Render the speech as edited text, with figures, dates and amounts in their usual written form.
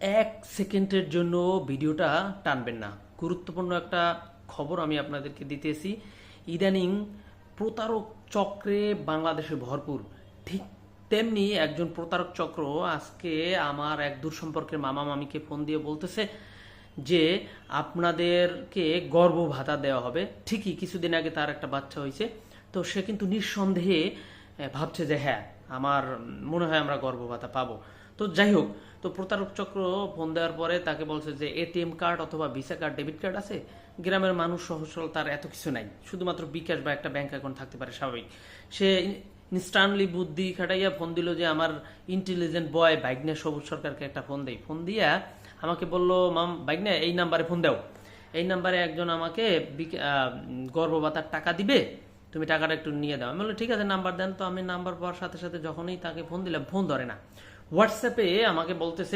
এক সেকেন্ডের জন্য ভিডিওটা টানবেন না। গুরুত্বপূর্ণ একটা খবর আমি আপনাদেরকে দিতেছি। ইদানিং প্রতারক চক্রে বাংলাদেশে ভরপুর। ঠিক তেমনি একজন প্রতারক চক্র আজকে আমার এক দূর সম্পর্কের মামা মামিকে ফোন দিয়ে বলতেছে যে আপনাদেরকে গর্ভ ভাতা দেওয়া হবে। ঠিকই কিছুদিন আগে তার একটা বাচ্চা হয়েছে, তো সে কিন্তু নিঃসন্দেহে ভাবছে যে হ্যাঁ, আমার মনে হয় আমরা গর্ভ ভাতা পাবো। তো যাই হোক, তো প্রতারক চক্র ফোন দেওয়ার পরে তাকে বলছে যে এটিএম কার্ড অথবা ভিসা কার্ড, ডেবিট কার্ড আছে। গ্রামের মানুষ সহজ সরল, তার এত কিছু নাই, শুধুমাত্র বিকাশ বা একটা ব্যাংক অ্যাকাউন্ট থাকতে পারে, স্বাভাবিক। সে ইনস্টান্টলি বুদ্ধি খাটাইয়া ফোন দিল যে আমার ইন্টেলিজেন্ট বয় বাইকনে সবুজ সরকারকে একটা ফোন দেয়। ফোন দিয়া আমাকে বলল, মাম বাইকনে এই নাম্বারে ফোন দাও, এই নাম্বারে একজন আমাকে গর্ভভাতার টাকা দিবে, তুমি টাকাটা একটু নিয়ে দাও। আমি বললাম ঠিক আছে, নাম্বার দেন। তো আমি নাম্বার পাওয়ার সাথে সাথে যখনই তাকে ফোন দিলাম, ফোন ধরে না। হোয়াটসঅ্যাপে আমাকে বলতেছে